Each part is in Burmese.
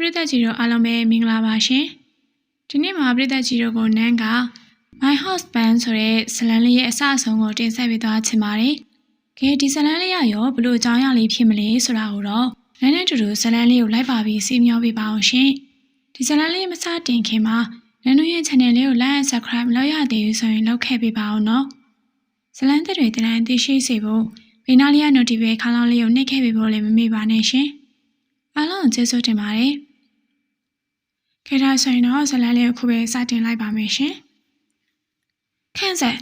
ရိသတ်ကြီးတို့အားလုံးပဲမင်္ဂလာပါရှင်။ဒီနေ့မှာပရိသတ်ကြီးတို့ကိုနန်းက My Husband ဆိုတဲ့ဇာတ်လမ်းလေးရဲ့အစအဆုံးကိုတင်ဆက်ပေးသွားချင်ပါတယ်။ဒီဇာတ်လမ်းလေးရောဘလို့အကြောင်းအရာလေးဖြစ်မလဲဆိုတာကိုတော့နန်းနဲ့တူတူဇာတ်လမ်းလေးကိုလိုက်ပါပြီးစီမျောပေးပါအောင်ရှင်။ဒီဇာတ်လမ်းလေးမစတင်ခင်မှာနန်းတို့ရဲ့ channel လေးကို like and subscribe လုပ်ရသေးဘူးဆိုရင်လုပ်ခဲ့ပေးပါအောင်နော်။ဇာတ်လမ်းတွေတန်းသိရှိစေဖို့ဘေးနားလေးက notification ခေါင်းလောင်းလေးကိုနှိပ်ခဲ့ပေးဖို့လည်းမမေ့ပါနဲ့ရှင်။အားလုံးကျေးဇူးတင်ပါတယ်။ခေတ္တဆိုရင်တော့ဇာတ်လမ်းလေးကိုခုပဲစတင်လိုက်ပါမယ်ရှင်။ခန့်ဆက်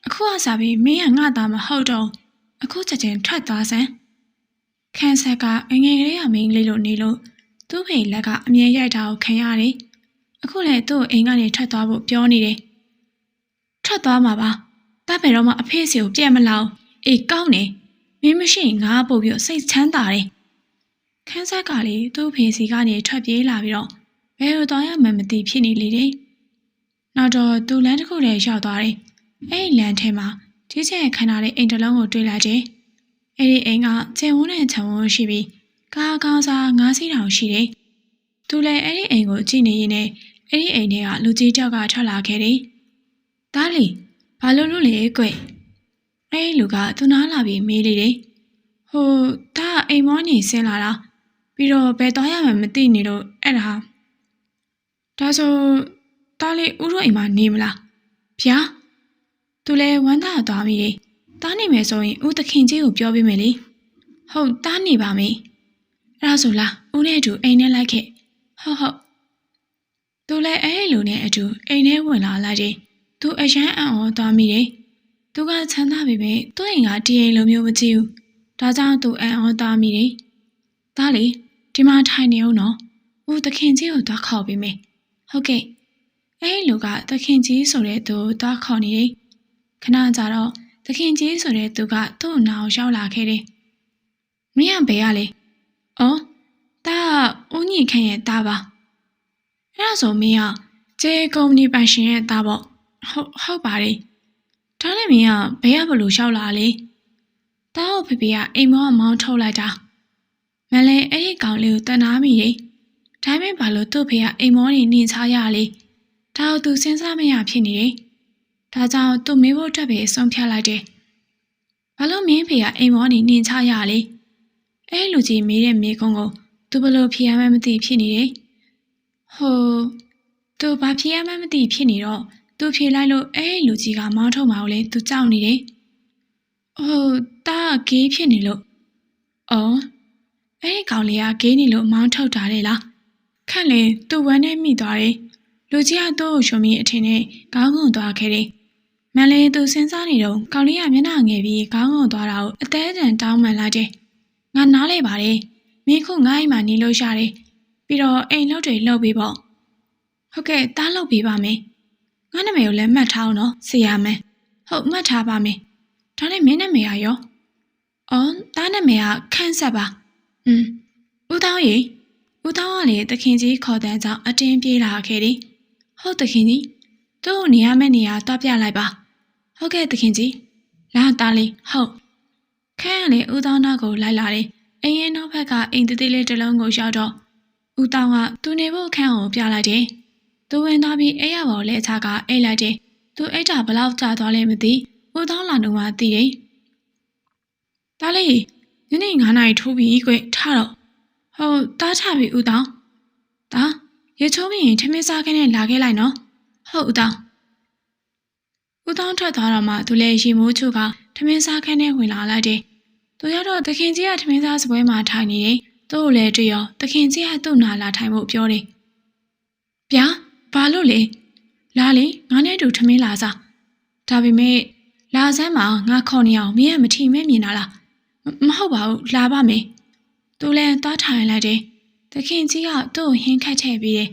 အခုအစားပြီးမင်းကငါသားမဟုတ်တော့အခုချက်ချင်းထွက်သွားစမ်းခန့်ဆက်ကအငယ်ကလေးကမင်းလေးလို့နေလို့သူ့ဖေလက်ကအမြဲရိုက်တာကိုခံရတယ်အခုလည်းသူ့အိမ်ကနေထွက်သွားဖို့ပြောနေတယ်ထွက်သွားမှာပါတပ်ဘယ်တော့မှအဖေစီကိုပြက်မလောက်အေးကောင်းနေမင်းမရှိရင်ငါပို့ပြီးစိတ်ချမ်းသာတယ်ခန်းဆက်ကလေးသူ့ဖေစီကနေထွက်ပြေးလာပြီးတော့ဘယ်လိုသွားရမှန်းမသိဖြစ်နေလေတယ်နောက်တော့သူလမ်းတစ်ခုထဲရောက်သွားတယ်အဲ့ဒီလမ်းထဲမှာကြီးကျယ်ခမ်းနားတဲ့အိမ်တစ်လုံးကိုတွေ့လိုက်တယ်အဲ့ဒီအိမ်ကကျင်ဝန်းနဲ့ခြံဝန်းရှိပြီးကားကောင်းစားငါးစီးတောင်ရှိတယ်သူလည်းအဲ့ဒီအိမ်ကိုကြည့်နေရင်းနဲ့အဲ့ဒီအိမ်ထဲကလူကြီးတယောက်ကထွက်လာခဲ့တယ်ဒါလီဘာလို့လို့လဲကွအဲ့ဒီလူကသူနားလာပြီးမေးလေတယ်ဟိုဒါအိမ်မောနေဆင်းလာတာပြီးတော့ဘယ်သွားရမှန်းမသိနေလို့အဲ့ဒါဆိုတားလေးဦးတို့အိမ်မှာနေမလားဗျာသူလည်းဝမ်းသာသွားပြီလေတားနေမယ်ဆိုရင်ဦးသခင်ကြီးကိုပြောပေးမယ်လေဟုတ်တားနေပါမယ်အဲ့ဒါဆိုလားဦးနဲ့အတူအိမ်ထဲလိုက်ခဲ့ဟုတ်သူလည်းအဲ့ဒီလူနဲ့အတူအိမ်ထဲဝင်လာလိုက်တယ်သူအရန်အံ့ဩသွားမိတယ်သူကချမ်းသာပေမဲ့သူ့အိမ်ကဒီအိမ်လိုမျိုးမကြည့်ဘူးဒါကြောင့်သူအံ့ဩသွားမိတယ်တားလေဒီမှာထိုင်နေအောင်နော်ဦးသခင်ကြီးကိုသွားခေါ်ပေးမယ်ဟုတ်ကဲ့အဲ့ဒီလူကသခင်ကြီးဆိုတဲ့သူသွားခေါ်နေတယ်ခဏကြာတော့သခင်ကြီးဆိုတဲ့သူကသူ့နာကိုရောက်လာခဲ့တယ်မင်းကဘယ်ရလဲအော်ဒါဦးညီခန့်ရဲ့သားပါအဲ့ဒါဆိုမင်းကကျေကုမ္ပဏီပိုင်ရှင်ရဲ့သားပေါ့ဟုတ်ပါတယ်ဒါနဲ့မင်းကဘယ်ရဘလို့ရောက်လာလဲသားကိုဖေဖေကအိမ်မောကမောင်းထုတ်လိုက်တာမလဲအဲ့ဒီကောင်လေးကိုတနာမိတယ်ဒါပေမဲ့ဘာလို့သူ့ဖေကအိမ်မောနေနှင်ချရလဲဒါကိုသူစဉ်းစားမရဖြစ်နေတယ်ဒါကြောင့်သူ့မေးဖို့အတွက်ပဲဆုံးဖြတ်လိုက်တယ်ဘာလို့မင်းဖေကအိမ်မောနေနှင်ချရလဲအဲ့လူကြီးမေးတဲ့မေးခွန်းကိုသူဘလို့ဖြေရမှန်းမသိဖြစ်နေတယ်ဟိုသူဘာဖြေရမှန်းမသိဖြစ်နေတော့သူဖြေလိုက်လို့အဲ့လူကြီးကမောင်းထုတ်မှာကိုလေသူကြောက်နေတယ်ဟိုတားဂေးဖြစ်နေလို့အော်အဲ့ဒီကောင်လေးကဂေးနေလို့မောင်းထုတ်တာလေလားခန့်လေသူ့ဝမ်းနဲ့မိသွားတယ်လူကြီးကသူ့ကိုရှုံပြီးအထင်နဲ့ခေါင်းငုံသွားခဲ့တယ်မန်လေးသူစဉ်းစားနေတော့ကောင်လေးကမျက်နှာငယ်ပြီးခေါင်းငုံသွားတာကိုအသေးအတန်တောင်းပန်လိုက်တယ်ငါနားလဲပါတယ်မင်းခုငါ့အိမ်မှာနေလို့ရတယ်ပြီးတော့အိမ်လုပ်တွေလုပ်ပေးပေါ့ဟုတ်ကဲ့တားလုပ်ပေးပါမယ်ငါနာမည်ကိုလည်းမှတ်ထားအောင်နော်ဆရာမန်းဟုတ်မှတ်ထားပါမယ်ဒါနဲ့မင်းနာမည်ရောအော်တားနာမည်ကခန့်ဆက်ပါဦးတောင်းရေဦးတောင်းကလည်းသခင်ကြီးခေါ်တဲ့ကြောင့်အတင်းပြေးလာခဲ့တယ်ဟုတ်သခင်ကြီးသူ့ကိုနေရမယ့်နေရာတော့ပြလိုက်ပါဟုတ်ကဲ့သခင်ကြီးလာတားလေးဟုတ်ခန့်ကလည်းဦးတောင်းနောက်ကိုလိုက်လာတယ်အိမ်ရဲ့နောက်ဘက်ကအိမ်သေးလေးတစ်လုံးကိုရောက်တော့ဦးတောင်းကသူနေဖို့ခန့်ကိုပြလိုက်တယ်သူဝင်သွားပြီးအိမ်ရပေါ်လဲချကအိတ်လိုက်တယ်သူအိတ်တာဘလောက်ကြာသွားလဲမသိဦးတောင်းလာတော့မှသိတယ်တားလေးညနေ9 နာရီထိုးပြီးကွထားတော့ဟုတ်တားချပြီဦးတောင်းဒါရေချိုးပြီးရင်ထမင်းစားခင်းနဲ့လာခဲ့လိုက်နော်ဟုတ်ဦးတောင်းထွက်သွားတော့မှသူလည်းရေမိုးချိုးကထမင်းစားခင်းနဲ့ဝင်လာလိုက်တယ်သူရောက်တော့သခင်ကြီးကထမင်းစားစပွဲမှာထိုင်နေတယ်သူ့ကိုလည်းတွေ့ရောသခင်ကြီးကသူ့နာလာထိုင်ဖို့ပြောတယ်ဗျာဘာလို့လဲလာလေငါနဲ့တူထမင်းလာစားဒါပေမဲ့လာစမ်းမှာငါခေါ်နေအောင်မင်းကမထီမဲ့မြင်တာလားမဟုတ်ပါဘူးလာပါမယ်သူလည်းသွားထိုင်လိုက်တယ်သခင်ကြီးကသူ့ကိုဟင်းခတ်ထည့်ပြီးတယ်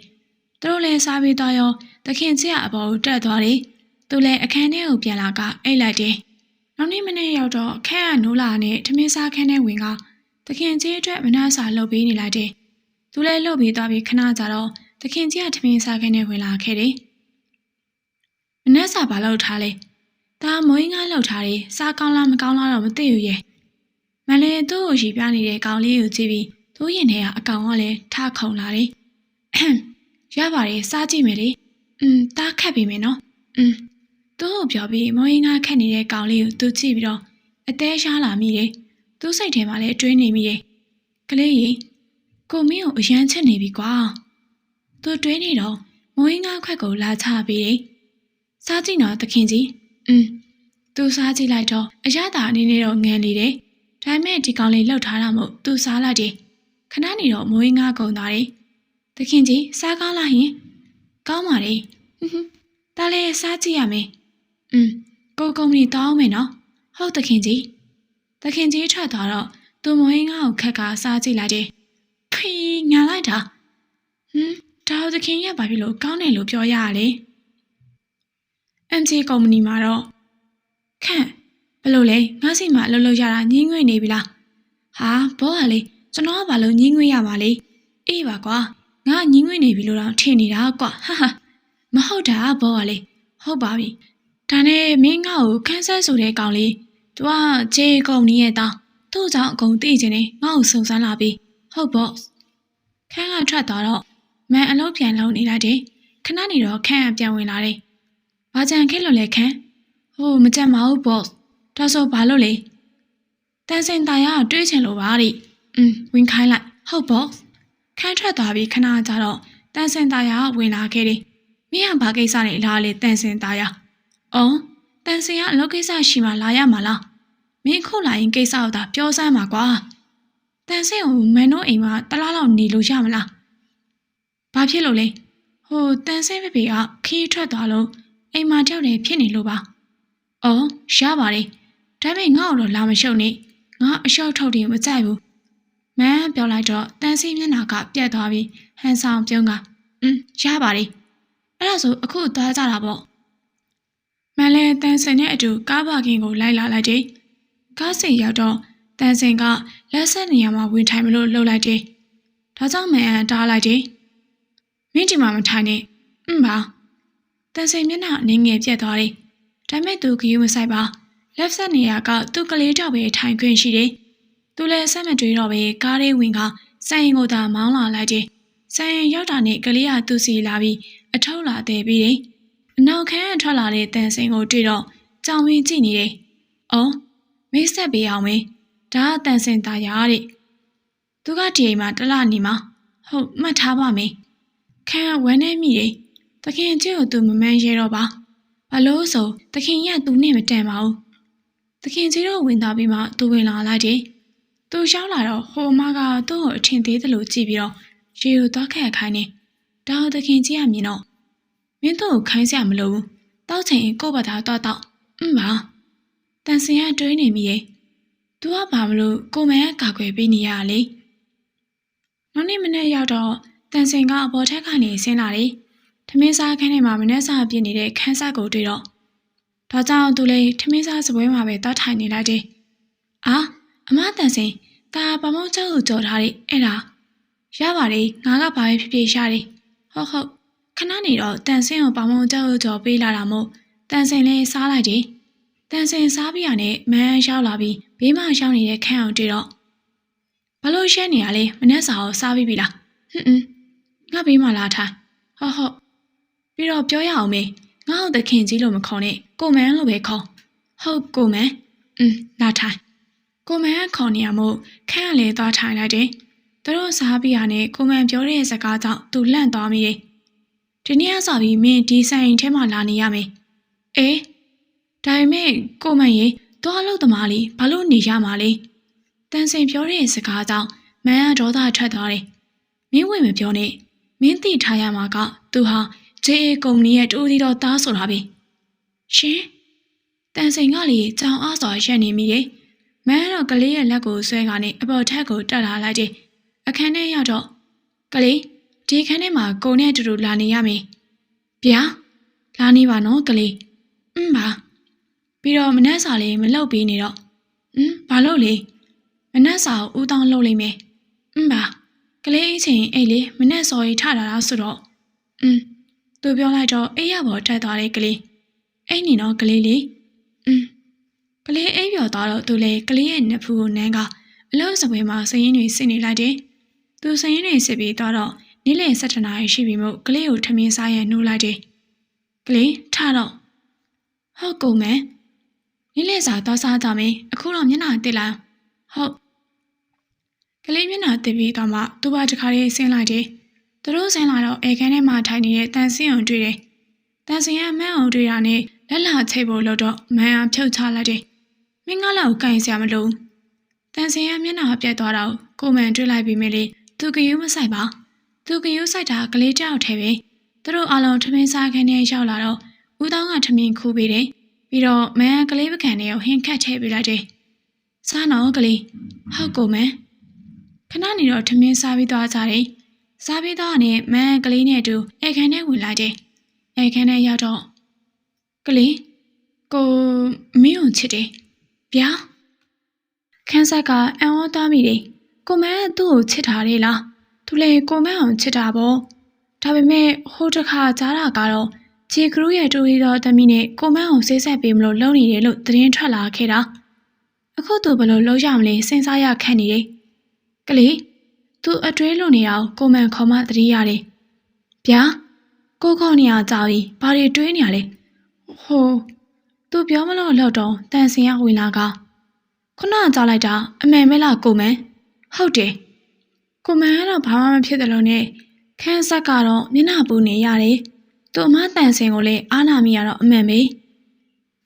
သူတို့လည်းစားပြီးသွားရောသခင်ကြီးကအပေါ်ကိုတက်သွားတယ်သူလည်းအခန်းထဲကိုပြန်လာကအိတ်လိုက်တယ်နောက်နေ့မနေ့ရောက်တော့ခန့်ကနိုးလာနဲ့ထမင်းစားခန်းထဲဝင်ကသခင်ကြီးအတွက်မနှာစာလုပ်ပေးနေလိုက်တယ်သူလည်းလုပ်ပြီးသွားပြီးခဏကြာတော့သခင်ကြီးကထမင်းစားခန်းထဲဝင်လာခဲ့တယ်မနှာစာဘာလုပ်ထားလဲဒါမွေးငါလုပ်ထားတယ်စားကောင်းလားမကောင်းလားတော့မသိဘူးရဲ့မလဲသူ့ကိုရီပြနေတဲ့ကောင်လေးကိုကြည့်ပြီးသူ့ရင်ထဲကအကောင်ကလည်းထခုန်လာတယ် ရပါတယ်စားကြည့်မယ်လေတားခတ်ပြီမယ်နော်သူ့ကိုပြောပြီးမောင်ရင်ကခတ်နေတဲ့ကောင်လေးကိုသူကြည့်ပြီးတော့အသေးရှားလာမိတယ်သူ့စိတ်ထဲမှာလည်းတွေးနေမိတယ်ကလေးကြီးကိုမင်းကိုအရန်ချစ်နေပြီကွာသူတွေးနေတော့မောင်ရင်ကခွက်ကိုလာချပြီးတယ်စားကြည့်နော်သခင်ကြီးသူစားကြည့်လိုက်တော့အရသာအနေနဲ့တော့ငန်နေတယ်ဒါပေမဲ့ဒီကောင်လေးလှုပ်ထားတာမို့သူစားလိုက်တယ်ခဏနေတော့မိုးရင်းကားကုန်သွားတယ်သခင်ကြီးစားကောင်းလားဟင်ကောင်းပါလေဒါလည်းစားကြည့်ရမယ်ကိုကုမ္ပဏီတောင်းမယ်နော်ဟုတ်သခင်ကြီးထွက်သွားတော့သူမိုးရင်းကားကိုခက်ကစားကြည့်လိုက်တယ်ဖိညာလိုက်တာဒါသခင်ရပါပြီလို့ကောင်းတယ်လို့ပြောရရလေ MG ကုမ္ပဏီမှာတော့ခန့်ဘလို့လဲငါစီမှာလှုပ်လှုပ်ရတာညင်းငွေ့နေပြီလားဟာဘောကလေကျွန်တော်ကဘာလို့ညင်းငွေ့ရပါလဲအေးပါကွာငါညင်းငွေ့နေပြီလို့တော့ထင်နေတာကွာဟာမဟုတ်တာဘောကလေဟုတ်ပါပြီဒါနဲ့မင်းငါ့ကိုခန်းဆက်ဆိုတဲ့ကောင်လေး तू ကဂျေကုမ္ပဏီရဲ့တောင်းသူ့ကြောင့်အကုန်သိချင်နေငါ့ကိုစုံစမ်းလာပြီဟုတ်ပေါ့ခန်းကထွက်သွားတော့မန်အလုပ်ပြန်လုပ်နေလိုက်တယ်ခဏနေတော့ခန်းကပြန်ဝင်လာတယ်ဘာကြံခက်လို့လဲခန်းဟိုမကြံပါဘူး boss ဒါဆိုဘာလို့လဲတန်စင်တာရတွေးချင်လို့ပါတဲ့ဝင်ခိုင်းလိုက်ဟုတ် boss ခန်းထွက်သွားပြီးခဏကြာတော့တန်စင်တာရဝင်လာခဲ့တယ်မင်းကဘာကိစ္စနဲ့လာလေတန်စင်တာရအော်တန်စင်ကအလုပ်ကိစ္စရှိမှလာရမှာလားမင်းခုလာရင်ကိစ္စကိုသာပြောစမ်းပါကွာတန်စင်ကိုမန်တို့အိမ်မှာတလားလောက်နေလို့ရမလားဘာဖြစ်လို့လဲဟိုတန်စင်ဖေဖေကခီးထွက်သွားလို့အိမ်မှာကြောက်တယ်ဖြစ်နေလို့ပါအော်ရပါတယ်ဒါပေမဲ့ငါ့ကိုတော့လာမရှုပ်နဲ့ငါအလျှော့ထုတ်တယ်မကြိုက်ဘူးမန်းပြောလိုက်တော့တန်စီမျက်နှာကပြတ်သွားပြီးဟန်ဆောင်ပြုံးကရပါတယ်အဲ့ဒါဆိုအခုသွားကြတာပေါ့မန်းလည်းတန်စင်နဲ့အတူကားပါကင်ကိုလိုက်လာလိုက်တယ်ကားစင်ရောက်တော့တန်စင်ကလက်ဆက်နေရာမှာဝင်ထိုင်မလို့လှုပ်လိုက်တယ်ဒါကြောင့်မန်းတားလိုက်တယ်မင်းဒီမှာမထိုင်နဲ့ပါတန်စင်မျက်နှာအနေငယ်ပြတ်သွားတယ်ဒါပေမဲ့သူခရီးမဆိုင်ပါလက်ဆက်နေရာကသူ့ကလေးတော့ပဲထိုင်ခွင့်ရှိတယ်သူလည်းဆက်မတွေးတော့ပဲကားလေးဝင်ကဆိုင်ရင်ကိုသာမောင်းလာလိုက်တယ်ဆိုင်ရင်ရောက်တာနဲ့ကလေးကသူ့စီလာပြီးအထောက်လာတဲ့ပြီးတယ်အနောက်ခန်းထွက်လာတဲ့တန်စင်ကိုတွေ့တော့ကြောင်ပြီးကြည့်နေတယ်အော်မေးဆက်ပေးအောင်မေးဒါကတန်စင်သားရတဲ့သူကဒီအိမ်မှာတလနေမှာဟုတ်မှတ်ထားပါမေးခန်းဝမ်းနေမိတယ်တခင်ကျကိုသူမမှန်းရဲတော့ပါဘာလို့ဆိုတခင်ရသူနဲ့မတန်ပါဘူးတခင်ကြီးတော့ဝင်သွားပြီးမှသူဝင်လာလိုက်တယ်သူရောက်လာတော့ဟိုအမကသူ့ကိုအထင်သေးသလိုကြည့်ပြီးတော့ရေကိုသွားခက်ခိုင်းနေဒါတခင်ကြီးကမြင်တော့မင်းတို့ကိုခိုင်းစရာမလိုဘူးတောက်ချင်ကိုယ့်ဘာသာတော့ပါတန်စင်ကတွေးနေမိရဲ့သူကဘာမလို့ကိုမန်ကကာကွယ်ပေးနေရလေနောက်နေ့မနေ့ရောက်တော့တန်စင်ကအပေါ်ထက်ကနေဆင်းလာတယ်ထမင်းစားခန်းထဲမှာမနေ့စားပြည့်နေတဲ့ခန်းစားကိုတွေ့တော့ဒါကြောင့်သူလည်းထမင်းစားစပွဲမှာပဲတောက်ထိုင်နေလိုက်တယ်အာအမတန်စင်ဒါဘာမောင်းကျောက်ကိုကြော်ထားတယ်အဲ့ဒါရပါတယ်ငါကဘာပဲဖြစ်ဖြစ်ရတယ်ဟုတ်ခဏနေတော့တန်စင်ကိုဘာမောင်းကျောက်ကိုကြော်ပေးလာတာမို့တန်စင်လည်းစားလိုက်တယ်တန်စင်စားပြီးရနဲ့မန်းရောက်လာပြီးဘေးမှာရောက်နေတဲ့ခန်းအောင်တွေ့တော့ဘာလို့ရှက်နေရလဲမနေ့စာကိုစားပြီးပြီလားငါဘေးမှာလာထိုင်ဟုတ်ပြီးတော့ပြောရအောင်မေငါ့ကိုသခင်ကြီးလို့မခေါ်နဲ့ကိုမန်းလို့ပဲခေါ်ဟုတ်ကိုမန်းလာထိုင်ကိုမန်းကခေါ်နေရမို့ခန့်ကလေးသွားထိုင်လိုက်တယ်သူတို့စားပြီးရနဲ့ကိုမန်းပြောတဲ့စကားကြောင့်သူလန့်သွားမိတယ်ဒီနေ့ကစပြီးမင်းဒီဆိုင်ထဲမှာလာနေရမယ်အေးဒါပေမဲ့ကိုမန်းရေသွားလို့သမားလေးဘာလို့နေရမှာလဲတန်စင်ပြောတဲ့စကားကြောင့်မန်းကဒေါသထွက်သွားတယ်မင်းဝင်မပြောနဲ့မင်းသိထားရမှာကသူဟာJA ကုမ္ပဏီရဲ့တူတီတော်သားဆိုတာပဲရှင်တန်စိန်ကလေကြောင်အားစွာရက်နေမိတယ်မန်းတော့ကလေးရဲ့လက်ကိုဆွဲကနေအပေါ်ထက်ကိုတက်လာလိုက်တယ်အခန်းထဲရောက်တော့ကလေးဒီခန်းထဲမှာကိုနဲ့အတူတူလာနေရမယ်ဗျာလာနေပါနော်ကလေးပါပြီးတော့မနှက်စာလေးမလုပ်ပြီးနေတော့ဘာလို့လဲမနှက်စာကိုဦးတောင်းလုပ်လိုက်မယ်ပါကလေးအချင်းအိတ်လေမနှက်စော်ရီထတာလားဆိုတော့သူပြောလိုက်တော့အိရပေါ်တက်သွားတဲ့ကလေးအိနေတော့ကလေးလေးကလေးအိပ်ပျော်သွားတော့သူလည်းကလေးရဲ့နဖူးကိုနမ်းကအလို့စပွဲမှာစရင်တွေစစ်နေလိုက်တယ်သူစရင်တွေစစ်ပြီးတော့ နေ့လယ်7 နာရီရှိပြီမို့ကလေးကိုထမင်းစားရန်နှိုးလိုက်တယ်ကလေးထတော့ဟုတ်ကုန်မယ်နေ့လယ်စာသွားစားကြမယ်အခုတော့မျက်နှာတစ်လိုက်ဟုတ်ကလေးမျက်နှာတစ်ပြီးတော့မှသူ့ဘာတစ်ခါလေးဆင်းလိုက်တယ်သူတို့ဆင်းလာတော့အေခန်းထဲမှာထိုင်နေတဲ့တန်ဆင်းအောင်တွေ့တယ်တန်ဆင်းကမန်းအောင်တွေ့တာနဲ့လက်လာချိတ်ဖို့လို့တော့မန်းအောင်ဖြုတ်ချလိုက်တယ်မင်းကလည်းကိုင်စရာမလိုတန်ဆင်းကမျက်နှာပြတ်သွားတော့ကိုမန်တွေ့လိုက်ပြီးမြလေသူကယူမဆိုင်ပါသူကယူဆိုင်တာကလေးကြောက်ထဲပဲသူတို့အလုံးထမင်းစားခန်းထဲရောက်လာတော့ဦးတောင်းကထမင်းခူးပေးတယ်ပြီးတော့မန်းကလေးပကံတွေကိုဟင်းခတ်ထည့်ပေးလိုက်တယ်စားတော့ကလေးဟုတ်ကိုမန်ခဏနေတော့ထမင်းစားပြီးသွားကြတယ်စားပြီးတော့နဲ့မန်းကလေးနဲ့အတူအိမ်ခန်းထဲဝင်လာတယ်အိမ်ခန်းထဲရောက်တော့ကလေးကိုမင်းကိုချစ်တယ်ဗျာခန်းဆက်ကအံ့ဩသွားမိတယ်ကိုမန်းသူ့ကိုချစ်ထားတယ်လားသူလည်းကိုမန်းအောင်ချစ်တာပေါ့ဒါပေမဲ့ဟိုတစ်ခါကြားတာကတော့ဂျီကရူရဲ့တူရီတော်သမီးနဲ့ကိုမန်းအောင်ဆေးဆက်ပေးမလို့လုံနေတယ်လို့သတင်းထွက်လာခဲ့တာအခုသူဘယ်လိုလုပ်ရမလဲစဉ်းစားရခက်နေတယ်ကလေးသူအတွဲလို့နေအောင်ကိုမန်ခေါ်မှသတိရတယ်ဗျာကိုခေါ်နေရကြပြီဘာတွေတွေးနေရလဲဟိုသူပြောမလို့လောက်တော့တန်စင်ရဝင်လာကခုနကြားလိုက်တာအမှန်ပဲလားကိုမန်ဟုတ်တယ်ကိုမန်ကတော့ဘာမှမဖြစ်တယ်လို့နဲ့ခန်းဆက်ကတော့မျက်နှာပူနေရတယ်သူ့အမတန်စင်ကိုလည်းအားနာမိရတော့အမှန်ပဲ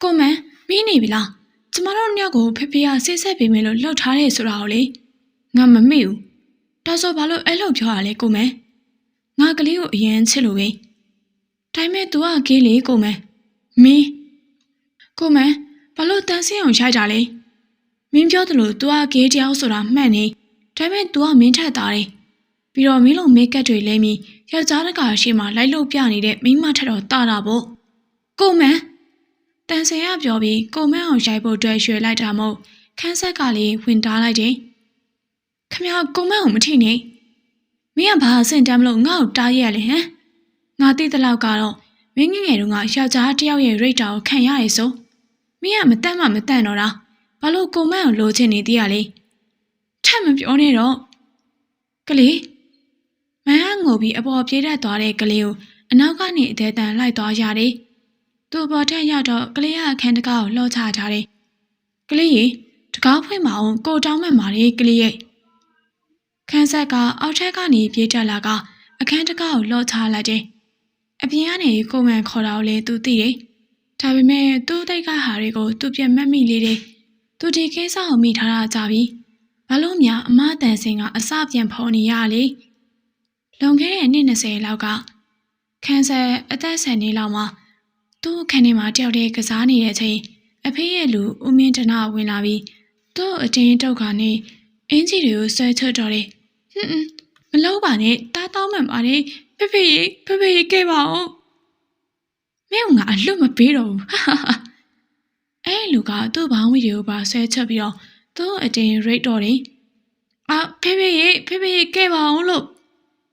ကိုမန်မင်းနေပြီလားကျမတို့နှစ်ယောက်ကိုဖေဖေကဆေးဆက်ပေးမယ်လို့လှုပ်ထားတယ်ဆိုတာကိုလေငါမမေ့ဘူးဒါဆိုဘာလို့အဲ့လိုပြောရလဲကိုမန်ငါကလေးကိုအရင်ချစ်လို့ပဲဒါပေမဲ့ तू ကကေးလေကိုမန်မင်းကိုမန်ဘာလို့တန်းစင်းအောင်ရိုက်တာလဲမင်းပြောသလို तू ကကေးတယောက်ဆိုတာမှန်နေဒါပေမဲ့ तू ကမင်းထက်သားတယ်ပြီးတော့မင်းလိုမိတ်ကပ်တွေလဲပြီးယောက်ျားတကာရှိမှလိုက်လို့ပြနေတဲ့မိန်းမထက်တော့တာတာပေါ့ကိုမန်တန်ဆင်ရပြောပြီးကိုမန်းအောင်ရိုက်ဖို့အတွက်ရွှေလိုက်တာမို့ခန်းဆက်ကလေးဝင်တားလိုက်တယ်ခမရကိုမန်းအောင်မထိနဲ့မင်းကဘာအဆင့်တမ်းမလို့ငါ့ကိုတားရရလဲဟမ်ငါသိတဲ့လောက်ကတော့မင်းငငယ်တုန်းကယောက်ျားတယောက်ရဲ့ရိတ်တာကိုခံရရဲဆိုမင်းကမတတ်မှမတတ်တော့တာဘာလို့ကိုမန်းအောင်လိုချင်နေသေးရလဲထပ်မပြောနဲ့တော့ကလေးမန်းကငိုပြီးအပေါ်ပြေးတတ်သွားတဲ့ကလေးကိုအနောက်ကနေအသေးတန်လိုက်သွားရတယ်သူ့ဘော်ထက်ရောက်တော့ကလေးကအခန်းတကားကိုလှော့ချထားတယ်ကလေးရေတကားဖွင့်မအောင်ကိုတောင်းမှန်ပါတယ်ကလေးရဲ့ခန်းဆက်ကအောက်ထက်ကနေပြေးတက်လာကအခန်းတကားကိုလှော့ချလိုက်တယ်အပြင်ကနေကိုမန်ခေါ်တာကိုလည်းသူသိတယ်ဒါပေမဲ့သူ့တိတ်ကဟာတွေကိုသူပြတ်မှတ်မိလေတယ်သူဒီကိစ္စကိုမိထားတာကြပြီဘာလို့များအမတန်စင်ကအစပြန်ဖော်နေရလေလွန်ခဲ့တဲ့နှစ်20လောက်ကခန်းဆက်အသက်10နှစ်လောက်မှာသူ့ခန်းထဲမှာတယောက်တည်းကစားနေတဲ့အချိန်အဖေရဲ့လူဦးမင်းတနာဝင်လာပြီးသူ့အတင်းတုတ်ခါနဲ့အင်ဂျီတွေကိုဆွဲချွတ်တော့တယ်မလုပ်ပါနဲ့တားတောင်းမှန်ပါနဲ့ဖေဖေရေကဲပါအောင်မင်းကငါအလွတ်မပေးတော့ဘူးအဲ့လူကသူ့ဘောင်းဝီတွေကိုပါဆွဲချွတ်ပြီးတော့သူ့အတင်းရိတ်တော့တယ်ဖေဖေရေကဲပါအောင်လို့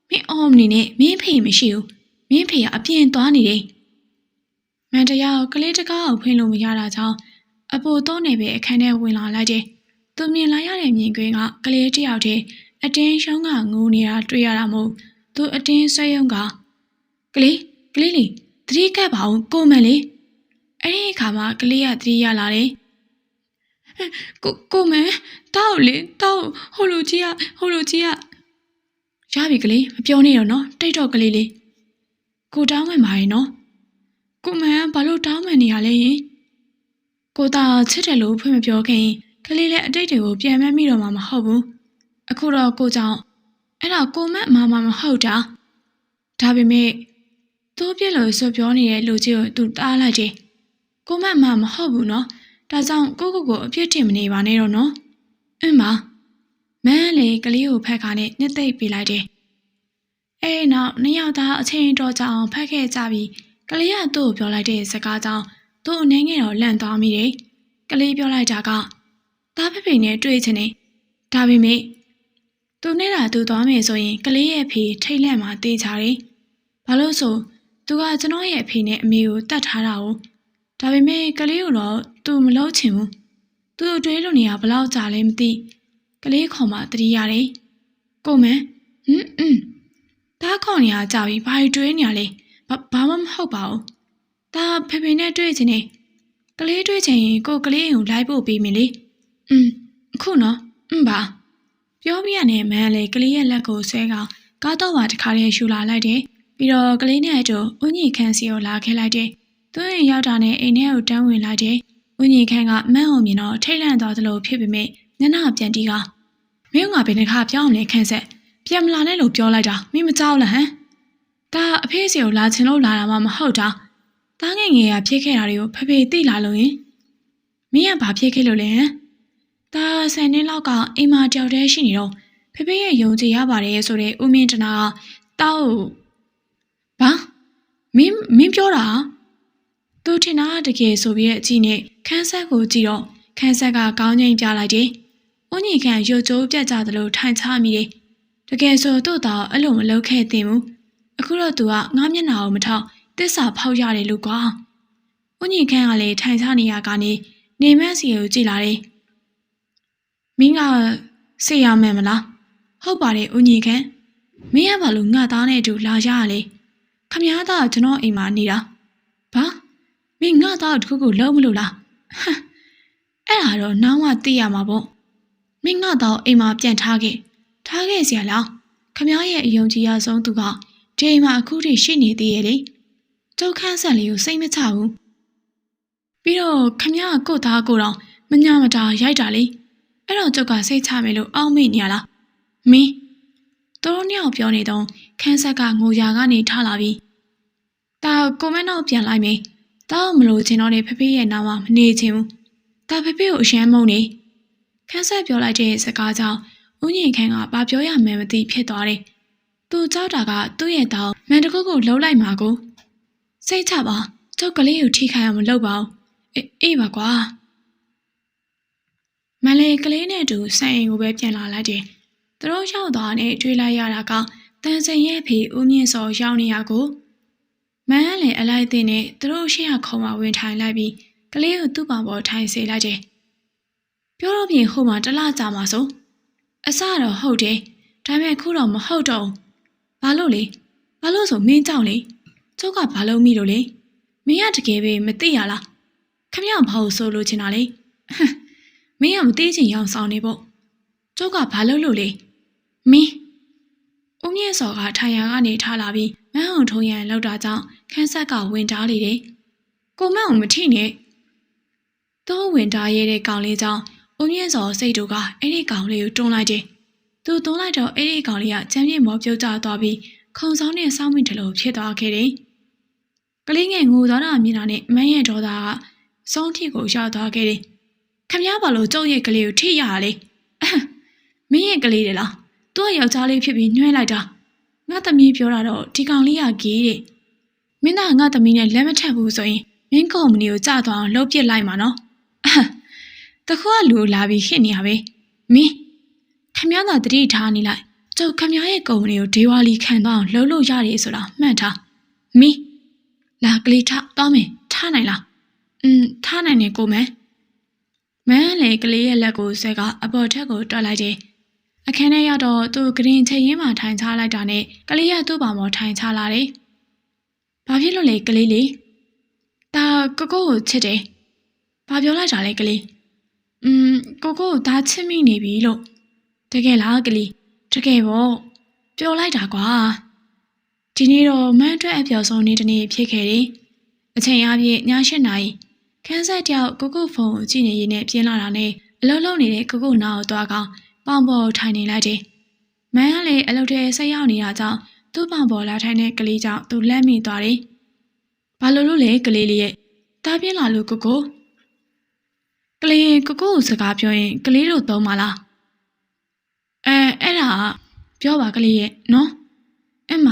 မင်းအော်မနေနဲ့မင်းဖေမရှိဘူးမင်းဖေကအပြင်သွားနေတယ်မန်တရာကလေးတကားကိုဖွင့်လို့မရတာကြောင့်အပိုတော့နေပဲအခန်းထဲဝင်လာလိုက်တယ်။သူမြင်လာရတဲ့မြင်ကွင်းကကလေးတယောက်တည်းအတင်းရှုံးကငိုနေတာတွေ့ရတာမို့သူအတင်းဆွဲယုံကကလေးလေးသတိကပ်ပါအောင်ကိုမန်လေးအဲ့ဒီအခါမှာကလေးကသတိရလာတယ်။ကိုမန်တောက်လေတောက်ဟိုလိုကြီးကရပြီကလေးမပြောနဲ့တော့နော်တိတ်တော့ကလေးလေးကိုတောင်းမှန်ပါရဲ့နော်ကိုမန်ကဘာလို့တောင်းမှန်နေရလဲယင်ကိုသာချစ်တယ်လို့ဖွင့်မပြောခင်ကလေးလည်းအတိတ်တွေကိုပြန်မမိတော့မှမဟုတ်ဘူးအခုတော့ကိုကြောင့်အဲ့ဒါကိုမန်မမဟုတ်တာဒါပေမဲ့သူ့ပြည့်လို့ဆိုပြောနေတဲ့လူကြီးကိုသူတားလိုက်တယ်ကိုမန်မဟုတ်ဘူးနော်ဒါကြောင့်ကိုအပြစ်တင်မနေပါနဲ့တော့နော်အင်းပါမန်းလေကလေးကိုဖက်ခါနဲ့နှစ်သိပ်ပေးလိုက်တယ်အဲ့နောက်နှစ်ယောက်သားအချိန်တော်ကြအောင်ဖက်ခဲ့ကြပြီးကလေးကသူ့ကိုပြောလိုက်တဲ့စကားကြောင့်သူ့အနေငယ်တော့လန့်သွားမိတယ်။ကလေးပြောလိုက်တာကသားဖေဖေနဲ့တွေ့ချင်တယ်။ဒါပေမဲ့သူနဲ့တာသူသွားမယ်ဆိုရင်ကလေးရဲ့ဖေထိတ်လန့်မှတေးချတယ်။ဘာလို့ဆိုသူကကျွန်တော်ရဲ့အဖေနဲ့အမေကိုတတ်ထားတာ哦။ဒါပေမဲ့ကလေးကိုတော့သူမလုပ်ချင်ဘူး။သူ့အတွဲလို့နေရဘလောက်ကြာလဲမသိ။ကလေးခေါ်မှတတိရတယ်။ကိုမန် တားခေါ်နေရကြပြီဘာတွေးနေရလဲဘာမှမဟုတ်ပါဘူးဒါဖေဖေနဲ့တွေ့ချင်နေကလေးတွေ့ချင်ရင်ကိုကလေးကိုလိုက်ဖို့ပေးမယ်လေအခုနော်ပါပြောပြရနဲ့မန်းလေကလေးရဲ့လက်ကိုဆွဲကောင်ကားတော့ပါတခါတည်းယူလာလိုက်တယ်ပြီးတော့ကလေးနဲ့အတူဦးညီခန်းစီကိုလာခဲ့လိုက်တယ်သူ့ရင်ရောက်တာနဲ့အိမ်ထဲကိုတန်းဝင်လိုက်တယ်ဦးညီခန်းကမန်းအောင်မြင်တော့ထိတ်လန့်သွားသလိုဖြစ်ပေမဲ့ညနာပြန်တီးကမင်းကဘယ်နှခါပြောင်းလဲခန်းဆက်ပြန်မလာနဲ့လို့ပြောလိုက်တာမင်းမကြောက်လားဟမ်ဒါအဖေစီကိုလာချင်လို့လာတာမှမဟုတ်တာတားငယ်ငယ်ကဖြစ်ခဲ့တာတွေကိုဖေဖေသိလာလို့ရင်မင်းကဘာဖြစ်ခဲ့လို့လဲဟမ်ဒါဆယ်နှစ်လောက်ကအိမ်မှာတယောက်တည်းရှိနေတော့ဖေဖေရဲ့ယုံကြည်ရပါတယ်ဆိုတဲ့ဦးမင်းတနာတောက်ဘာမင်းပြောတာသူထင်တာတကယ်ဆိုပြီးအကြည့်နဲ့ခန်းဆက်ကိုကြည့်တော့ခန်းဆက်ကကောင်းချင်းပြလိုက်တယ်ဦးညီခန့်ရုပ်ကြိုးပြတ်ကြသလိုထိုင်ချမိတယ်တကယ်ဆိုတော့အဲ့လိုမလုပ်ခဲ့သင့်ဘူးအခုတော့သူကငါမျက်နှာကိုမထောက်တစ္ဆာဖောက်ရတယ်လို့ကွာဦးညီခန့်ကလည်းထိုင်ချနေရကနေနေမန်းစီကိုကြည့်လာတယ်မင်းကဆေးရမယ်မလားဟုတ်ပါတယ်ဦးညီခန့်မင်းကဘာလို့ငါသားနဲ့အတူလာရရလဲခမည်းသားကျွန်တော်အိမ်မှာနေတာဘာမင်းငါသားတခုခုလုံးမလို့လားအဲ့ဒါတော့နောင်ကသိရမှာပေါ့မင်းငါသားအိမ်မှာပြန်ထားခဲ့เสียလားခမည်းရဲ့အယုံကြည်ရဆုံးသူကဒီအိမ်မှာအခုထိရှိနေသေးရဲ့လေကျုပ်ခန်းဆက်လေးကိုစိတ်မချဘူးပြီးတော့ခမည်းကကို့သားကိုတော့မညာမတာရိုက်တာလေအဲ့တော့ကျုပ်ကစိတ်ချမယ်လို့အောက်မေ့နေရလားမင်းတို့နှစ်ယောက်ပြောနေတော့ခန်းဆက်ကငိုရာကနေထလာပြီးဒါကိုမနောက်ပြန်လိုက်မယ်တောက်မလို့ချင်းတော့နေဖေဖေရဲ့နားမှာမနေချင်ဘူးဒါဖေဖေကိုအရှမ်းမုန်းနေခန်းဆက်ပြောလိုက်တဲ့စကားကြောင့်ဦးညီခန့်ကဘာပြောရမှန်းမသိဖြစ်သွားတယ်သူကြောက်တာကသူ့ရဲ့တောင်းမန်တကုတ်ကိုလှုပ်လိုက်မှာကိုစိတ်ချပါကျုပ်ကလေးကိုထိခိုက်အောင်မလုပ်ပါဘူးအေးပါကွာမလေးကလေးနဲ့အတူဆိုင်အိမ်ကိုပဲပြန်လာလိုက်တယ်သူတို့ရောက်သွားနဲ့တွေ့လိုက်ရတာကတန်စင်ရဲ့ဖေဦးမြင့်စောရောက်နေရကိုမန်းလည်းအလိုက်တဲ့နဲ့သူတို့ရှေ့ကခုံမှာဝင်ထိုင်လိုက်ပြီးကလေးကိုသူ့ပေါင်ပေါ်ထိုင်စေလိုက်တယ်ပြောတော့ပြင်ဟိုမှာတလကြာမှာဆိုအစတော့ဟုတ်တယ်ဒါပေမဲ့ခုတော့မဟုတ်တော့ဘာလို့လဲဘာလို့ဆိုမင်းကြောက်လေကျုပ်ကဘာလို့မိလို့လဲမင်းကတကယ်ပဲမသိရလားခမရဘာလို့ဆိုလို့ချင်တာလဲမင်းကမသိချင်ရောင်ဆောင်နေပေါ့ကျုပ်ကဘာလို့လဲမင်းဦးမြင့်စော်ကထိုင်ရာကနေထားလာပြီးမန်းအောင်ထုံးရန်လောက်တာကြောင့်ခန်းဆက်ကဝင်တားလေတယ်ကိုမန်းအောင်မထိနဲ့တော့ဝင်တားရဲတဲ့ကောင်လေးကြောင့်ဦးမြင့်စော်စိတ်တို့ကအဲ့ဒီကောင်လေးကိုတွန်းလိုက်တယ်သူတွန်းလိုက်တော့အဲ့ဒီကောင်လေးကချမ်းမြေမောပြုတ်ကျသွားပြီးခုံဆောင်နဲ့စောင်းမိတလို့ဖြစ်သွားခဲ့တယ်ကလေးငယ်ငိုသွားတာမြင်တာနဲ့မန်းရဲ့ဒေါသကစောင်းထိကိုရောက်သွားခဲ့တယ်ခမည်းဘာလို့ကျုပ်ရဲ့ကလေးကိုထိရရလဲမင်းရဲ့ကလေးတွေလားသူ့ယောက်ျားလေးဖြစ်ပြီးညှွှဲလိုက်တာငါသမီးပြောတာတော့ဒီကောင်လေးကဂေးတဲ့မင်းသားငါသမီးနဲ့လက်မထပ်ဘူးဆိုရင်မင်းကုမ္ပဏီကိုကြာသွားအောင်လှုပ်ပစ်လိုက်မှာနော်တခုကလူလာပြီးဟစ်နေရပဲမင်းခမည်းသာတတိထားနေလိုက်ကျုပ်ခမည်းရဲ့ကုမ္ပဏီကိုဒေဝါလီခံသွားအောင်လှုပ်လို့ရတယ်ဆိုတာမှတ်ထားမင်းလာကလေးထားတောင်းမယ်ထားနိုင်လားထားနိုင်တယ်ကိုမန်းလေကလေးရဲ့လက်ကိုဆွဲကအပေါ်ထက်ကိုတွက်လိုက်တယ်အခန်းထဲရောက်တော့သူဂရင်ချိန်ရင်းမှာထိုင်ချလိုက်တာနဲ့ကလေးရသူ့ပေါင်ပေါ်ထိုင်ချလာတယ်။ဘာဖြစ်လို့လဲကလေးလေး။ဒါကိုကိုချစ်တယ်။ဘာပြောလိုက်တာလဲကလေး။ကိုဒါချစ်မိနေပြီလို့တကယ်လားကလေးတကယ်ပေါ့ပြောလိုက်တာကွာ။ဒီနေ့တော့မန်းအတွက်အပျော်ဆုံးနေ့တစ်နေ့ဖြစ်ခဲ့တယ်။အချိန်အပြည့်ည8 နာရီခန်းဆက်တယောက်ကိုဖုန်းကိုကြည့်နေရင်းနဲ့ပြင်းလာတာနဲ့အလုံးလုံးနေတဲ့ကိုနာကိုသွားကောင်ပေါင်ပေါ်ထိုင်နေလိုက်တယ်။မန်းကလည်းအလုပ်ထဲဆက်ရောက်နေတာကြောင့်သူ့ပေါင်ပေါ်လာထိုင်တဲ့ကလေးကြောင့်သူလန့်မိသွားတယ်။ဘာလို့လဲကလေးလေးရဲ့တားပြင်းလာလို့ကိုကလေးကိုစကားပြောရင်ကလေးတို့သုံးပါလား။အဲ့ဒါပြောပါကလေးရဲ့နော်။အမ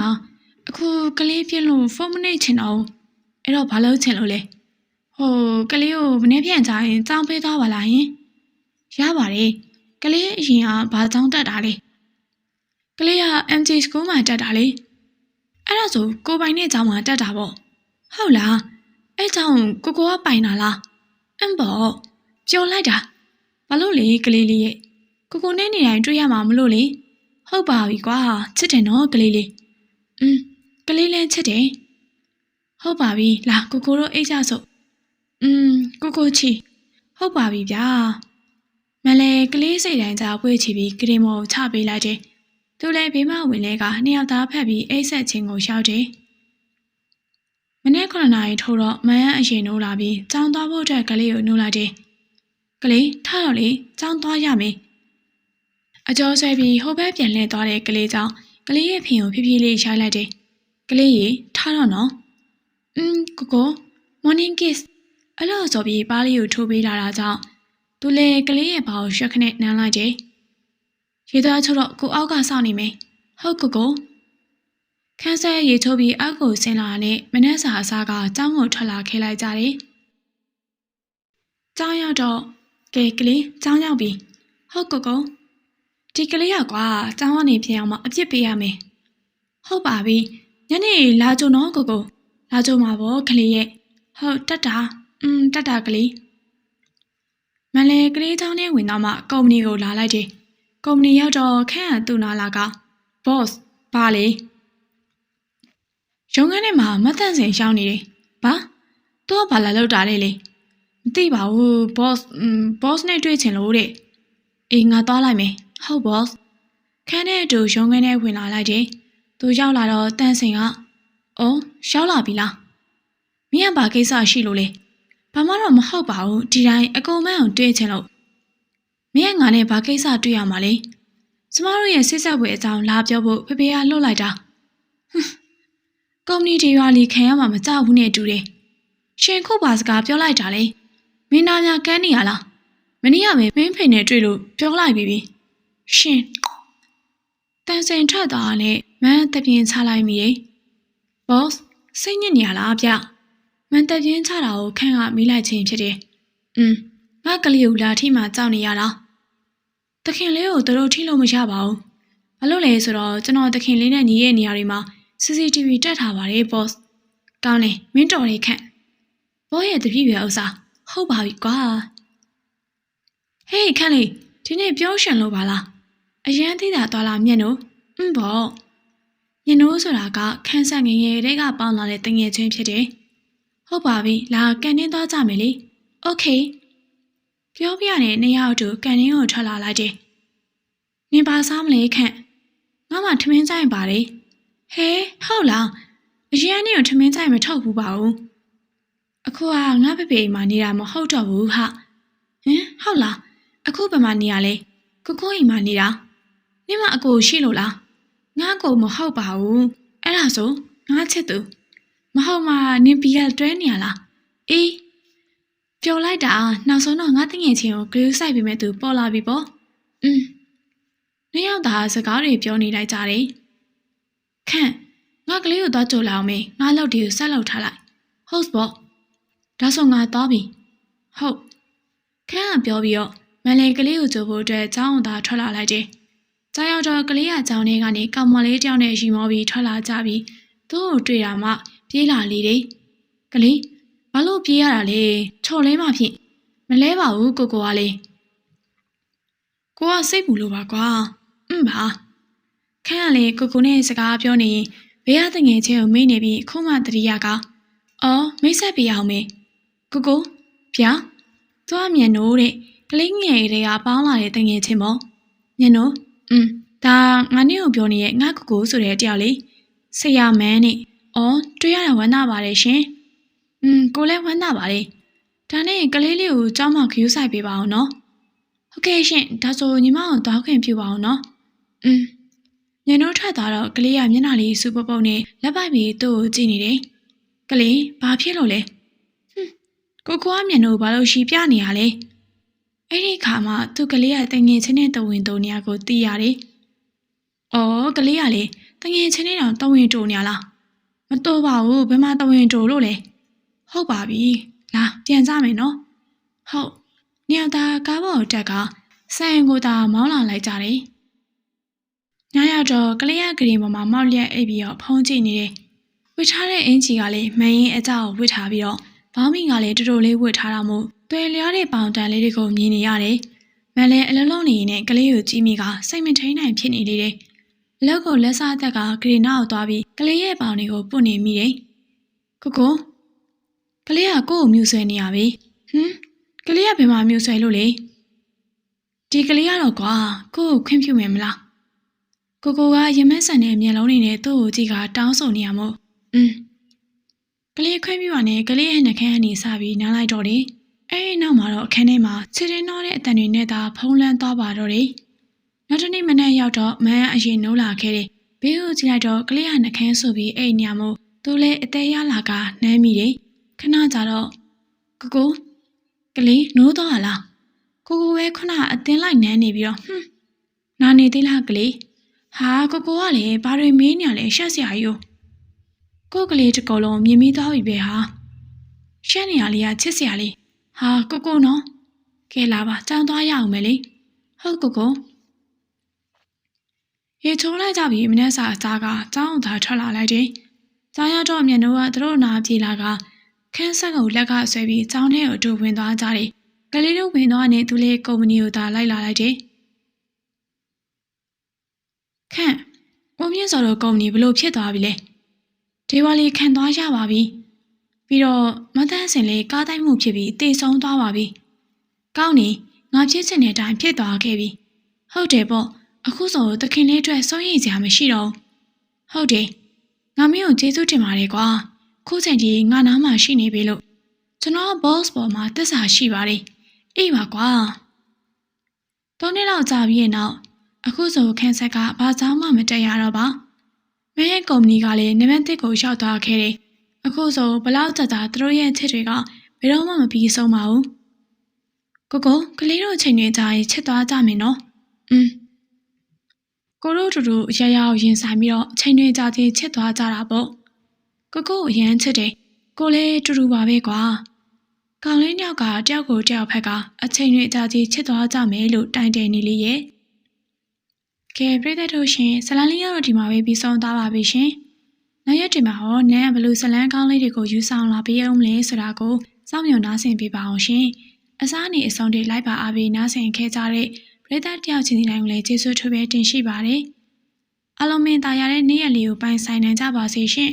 အခုကလေးပြင်းလို့ဖုန်းမနှိပ်ချင်တော့အဲ့တော့ဘာလုပ်ချင်လို့လဲ။ဟိုကလေးကိုမနေ့ပြန်ကြရင်ကြောင်းပေးသွားပါလားယင်။ရပါတယ်။ကလေးအရင်ကဘာကြောင့်တက်တာလဲကလေးက MG School မှာတက်တာလေအဲ့ဒါဆိုကိုပိုင်နဲ့ကျောင်းမှာတက်တာပေါ့ဟုတ်လားအဲ့ကျောင်းကိုကပိုင်တာလားအမ်ပေါ့ပြောလိုက်တာဘာလို့လဲကလေးလေးရဲ့ကိုနဲ့နေတိုင်းတွေ့ရမှာမလို့လေဟုတ်ပါပြီကွာချစ်တယ်နော်ကလေးလေး ကလေးလန်းချက်တယ်ဟုတ်ပါပြီလာကိုကိုတို့အိတ်ကြစို့ကိုချီဟုတ်ပါပြီဗျာမလဲကလေးစိတ်တိုင်းကြဝှေ့ချပြီးကရင်မော်ချပေးလိုက်တယ်သူလည်းဘေးမဝင်လဲကနှစ်ယောက်သားဖက်ပြီးအိတ်ဆက်ချင်းကိုရှောက်တယ်မနေ့9 နာရီထိုးတော့မန်းအရင်နိုးလာပြီးကြောင်းသွားဖို့အတွက်ကလေးကိုနိုးလိုက်တယ်ကလေးထားတော့လေကြောင်းသွားရမယ်အကျော်ဆွဲပြီးဟိုဘက်ပြန်လှည့်သွားတဲ့ကလေးကြောင့်ကလေးရဲ့ဖင်ကိုဖြည်းဖြည်းလေးရိုက်လိုက်တယ်ကလေးရေထားတော့နော်ကို morning kiss အဲ့လိုဆိုပြီးပါးလေးကိုထိုးပေးလာတာကြောင့်သူလည်းကလေးရဲ့ဘာကိုရှက်ခနဲ့နမ်းလိုက်တယ်ရေသားချို့တော့ကိုအောက်ကစောင့်နေမယ်ဟုတ်ကိုခန်းဆက်ရေချိုးပြီးအောက်ကိုဆင်းလာတဲ့မနက်စာအစားကကျောင်းကိုထွက်လာခဲ့လိုက်ကြတယ်ကျောင်းရောက်တော့ကဲကလေးကျောင်းရောက်ပြီဟုတ်ကိုဒီကလေးကွာကျောင်းကနေပြန်အောင်မအပြစ်ပေးရမယ်ဟုတ်ပါပြီညနေလာကြုံတော့ကိုလာကြုံမှာပေါ့ကလေးရဲ့ဟုတ်တက်တာကလေးမလဲကလေးကျောင်းထဲဝင်တော့မှကုမ္ပဏီကိုလာလိုက်တယ်ကုမ္ပဏီရောက်တော့ခန့်သူ့နာလာက boss ပါလေရုံးခန်းထဲမှာမတ်တန့်စင်ရှောင်းနေတယ်ဘာသူကဘာလာလောက်တာလဲလေမသိပါဘူး boss နဲ့တွေ့ချင်လို့တဲ့အေးငါသွားလိုက်မယ်ဟုတ် boss ခန်းထဲအတူရုံးခန်းထဲဝင်လာလိုက်တယ်သူရောက်လာတော့တန့်စင်ကအော်ရောက်လာပြီလားမင်းကဘာကိစ္စရှိလို့လဲဘာမှတော့မဟုတ်ပါဘူးဒီတိုင်းအကုန်မန်းအောင်တွေ့ချင်လို့မင်းကငါနဲ့ဘာကိစ္စတွေ့ရမှာလဲကျမတို့ရဲ့ဆိတ်ဆက်ပွဲအကြောင်းလာပြောဖို့ဖေဖေကလှုပ်လိုက်တာကုမ္ပဏီတွေရွာလီခံရမှာမကြောက်ဘူးနဲ့တူတယ်ရှင်ခုပါစကားပြောလိုက်တာလေမင်းသားများကန်းနေရလားမနေ့ကမင်းဖေနဲ့တွေ့လို့ပြောလိုက်ပြီရှင်တန်စင်ထွက်သွားနဲ့မန်းတပြင်းချလိုက်မိတယ် boss စိတ်ညစ်နေရလားဗျမန်းတပြင်းချတာကိုခန့်ကမိလိုက်ခြင်းဖြစ်တယ်ငါကလေးကိုလာထိမှကြောက်နေရတာတခင်လေးကိုတို့ထိလို့မရပါဘူးဘာလို့လဲဆိုတော့ကျွန်တော်တခင်လေးနဲ့ညီရဲ့နေရာတွေမှာ CCTV တက်ထားပါတယ် boss ကောင်းတယ်မင်းတော်လေးခန့်ဘောရဲ့တပည့်ပဲဥစားဟုတ်ပါပြီကွာဟေးခန့်လေးဒီနေ့ပြောရှင်လို့ပါလားအရန်သေးတာသွားလာမျက်နှာပေါ့ညနိုးဆိုတာကခန်းဆက်ငယ်ငယ်တွေကပေါင်းလာတဲ့တငယ်ချင်းဖြစ်တယ်ဟုတ်ပါပြီလာကန်တင်းသွားကြမယ်လေโอเคပြောပြရတဲ့နှစ်ယောက်တို့ကန်တင်းကိုထွက်လာလိုက်တယ်နင်ပါစားမလဲခန့်ငါမှထမင်းဆိုင်ပါတယ်ဟဲဟုတ်လားအရင်နေ့ကထမင်းဆိုင်မထုတ်ဘူးပါဘူးအခုကငါဖေဖေအိမ်မှာနေတာမဟုတ်တော့ဘူးဟာဟုတ်လားအခုဘယ်မှာနေရလဲကိုအိမ်မှာနေတာနင်မအကိုရှိလို့လားငါ့ကိုမဟုတ်ပါဘူးအဲ့ဒါဆိုငါချစ်သူမဟုတ်မှနင်ပီကတွဲနေရလားအေးပျော်လိုက်တာနောက်ဆုံးတော့ငါတငယ်ချင်းကိုဂရုစိုက်ပြီးမဲ့သူပေါ်လာပြီပေါ့နှစ်ယောက်သားစကားတွေပြောနေလိုက်ကြတယ်ခန့်ငါကလေးကိုသွားကြိုလာအောင်မေးငါလောက်ဒီကိုဆက်လောက်ထားလိုက်ဟုတ်ပေါ့ဒါဆိုငါသွားပြီဟုတ်ခန့်ကပြောပြီးတော့မန်လေးကလေးကိုကြိုဖို့အတွက်ကျောင်းသားထွက်လာလိုက်တယ်ကျောင်းရောက်တော့ကလေးကကျောင်းထဲကနေကောင်မလေးတယောက်နဲ့ရီမောပြီးထွက်လာကြပြီးသူ့ကိုတွေ့တာမှပြေးလာလေတယ်ကလေးဘာလို့ပြေးရတာလဲချော်လဲမှဖြင့်မလဲပါဘူးကိုကလေကိုကစိတ်ပူလို့ပါကွာပါခန့်ကလေကိုနဲ့စကားပြောနေဘေးကတငယ်ချင်းကိုမေးနေပြီးခုမှတတိယကအော်မိတ်ဆက်ပြအောင်မေကိုဗျာသွားမြန်နိုးတဲ့ကလေးငယ်တွေကပေါင်းလာတဲ့တငယ်ချင်းပေါ့မြန်နိုးဒါငါနဲ့ကိုပြောနေတဲ့ငါကိုဆိုတဲ့တယောက်လေဆရာမန်းနဲ့အော်တွေ့ရတာဝမ်းသာပါတယ်ရှင်ကိုလည်းဝမ်းသာပါတယ်ဒါနဲ့ကလေးလေးကိုကြောင်းမခရူးဆိုင်ပေးပါအောင်နော်ဟုတ်ကဲ့ရှင်ဒါဆိုညီမကိုတောက်ခင်ပြပါအောင်နော်ညနိုးထွက်သွားတော့ကလေးကမျက်နှာလေးစူပုတ်ပုတ်နဲ့လက်ပိုက်ပြီးသူ့ကိုကြည့်နေတယ်ကလေးဘာဖြစ်လို့လဲကိုကမျက်နှာဘာလို့ရှီပြနေရလဲအဲ့ဒီခါမှသူ့ကလေးကတငယ်ချင်းနဲ့တဝင်တုံနေရကိုသိရတယ်အော်ကလေးကလေတငယ်ချင်းနဲ့တောင်တဝင်တုံနေရလားမတော်ပါဘူးဘယ်မှာတဝင်တုံလို့လဲဟုတ်ပါပြီလာပြန်ကြမယ်နော်ဟုတ်ညတာကားပေါ်တက်ကဆန်ကိုသာမောင်းလာလိုက်ကြတယ်ညရတော့ကလေးရဂရင်ပေါ်မှာမောက်လျက်အိပ်ပြီးတော့ဖုံးကြည့်နေတယ်ဝစ်ထားတဲ့အင်ဂျီကလည်းမရင်အကြောက်ဝစ်ထားပြီးတော့ဘောင်းမီကလည်းတော်လေးဝစ်ထားတာမို့တွယ်လျားတဲ့ပေါင်တန်လေးတွေကိုမြင်နေရတယ်မန်လည်းအလုံးလုံးနေရင်ကလေးကိုကြည့်မိကစိတ်မထိန်နိုင်ဖြစ်နေလေတယ် လောက်ကိုလက်စားသက်ကဂရီနာကိုသွားပြီးကလေးရဲ့ပေါင်တွေကိုပုတ်နေမိတယ်။ကိုကလေးကကို့ကိုမြူဆွဲနေရပြီ။ကလေးကဘယ်မှာမြူဆွဲလို့လဲ။ဒီကလေးကတော့ကွာကို့ကိုခွင့်ပြုမယ်မလား။ကိုကရင်မဲဆန်တဲ့မျက်လုံးတွေနဲ့သူ့ကိုကြည့်ကတောင်းဆိုနေရမို့ကလေးခွင့်ပြုရနဲ့ကလေးရဲ့နှကန်းကနေစပြီးနားလိုက်တော့တယ်။အဲဒီနောက်မှာတော့အခန်းထဲမှာချစ်တင်းတော့တဲ့အတန်တွေနဲ့သာဖုံးလန်းသွားပါတော့တယ်။နောက်တစ်နေ့မနေ့ရောက်တော့မန်းအရင်နိုးလာခဲ့တယ်။ဘေးကိုကြည့်လိုက်တော့ကလေးကနှကန်းဆိုပြီးအဲ့ညမို့သူလည်းအသေးရလာကနမ်းမိတယ်။ခဏကြာတော့ကိုကလေးနိုးတော့လား။ကိုပဲခုနအတင်းလိုက်နမ်းနေပြီးတော့နာနေသေးလားကလေး။ဟာကိုကလည်းဘာတွေမေးနေရလဲရှက်စရာကြီး။ကိုကလေးတစ်ကုလုံးမြင်မိသွားပြီပဲဟာရှက်နေရလေးကချစ်စရာလေးဟာကိုနော်ကဲလာပါကြောင်းသွားရအောင်မယ်လေဟုတ်ကိုရေချိုးလိုက်ကြပြီမနေ့စာအစားကကြောင်းသာထွက်လာလိုက်တယ်ကြောင်းရတော့မျက်နှာကသူတို့နာပြေလာကခန်းဆက်ကိုလက်ကဆွဲပြီးကြောင်းထဲကိုတူဝင်သွားကြတယ်ကလေးတို့ဝင်သွားနေသူလေးကုမ္ပဏီကိုသာလိုက်လာလိုက်တယ်ခန့်ဦးမြင့်စော်တို့ကုမ္ပဏီဘလို့ဖြစ်သွားပြီလဲဒေဝါလီခံသွားရပါပြီပြီးတော့မတန်းစင်လေးကားတိုက်မှုဖြစ်ပြီးတေဆုံးသွားပါပြီကောင်းနေငါဖြစ်ချင်တဲ့အတိုင်းဖြစ်သွားခဲ့ပြီဟုတ်တယ်ပေါ့အခုဆိုသခင်လေးအတွက်စိုးရိမ်စရာမရှိတော့ဟုတ်တယ်ငါမင်းကိုကျေးဇူးတင်ပါတယ်ကွာခုချိန်ကြီးငါနားမှာရှိနေပြီလို့ကျွန်တော် boss ပေါ်မှာသစ္စာရှိပါတယ်အေးပါကွာ3နှစ်လောက်ကြာပြီးရင်တော့အခုဆိုခန်းဆက်ကဘာကြောင့်မှမတက်ရတော့ပါမင်းရဲ့ကုမ္ပဏီကလည်းနံပါတ်1ကိုရောက်သွားခဲ့တယ်အခုဆိုဘလောက်ကြာသူတို့ရဲ့ချစ်တွေကဘယ်တော့မှမပြီးဆုံးပါဘူးကိုကလေးတို့ချိန်တွေကြာရင်ချစ်သွားကြမယ်နော်ကိုတို့တူရရအောင်ရင်ဆိုင်ပြီးတော့ချိန်တွေကြာချင်းချစ်သွားကြတာပေါ့ကိုအရန်ချစ်တယ်ကိုလည်းတူပါပဲကွာကောင်လေးညောက်ကတယောက်ကိုတယောက်ဖက်ကအချိန်တွေကြာချင်းချစ်သွားကြမယ်လို့တိုင်တယ်နေလေးရဲ့ကဲပြည်သက်တို့ရှင်ဇလန်လေးကတော့ဒီမှာပဲပြီးဆုံးသွားပါပြီရှင်နောက်ရက်ဒီမှာဟောနန်းဘလူးဇလန်ကောင်းလေးတွေကိုယူဆောင်လာပေးအောင်လဲဆိုတာကိုစောင့်မျှော်နားဆင်ပေးပါအောင်ရှင်အစားနေအဆုံးတွေလိုက်ပါအားပေးနားဆင်ခဲ့ကြတဲ့ပြည်သက်တယောက်ချင်းစီတိုင်းကိုလည်းကျေးဇူးထူးပဲတင်ရှိပါတယ်အားလုံးမင်္ဂလာရတဲ့နေ့ရက်လေးကိုပိုင်ဆိုင်နိုင်ကြပါစေရှင်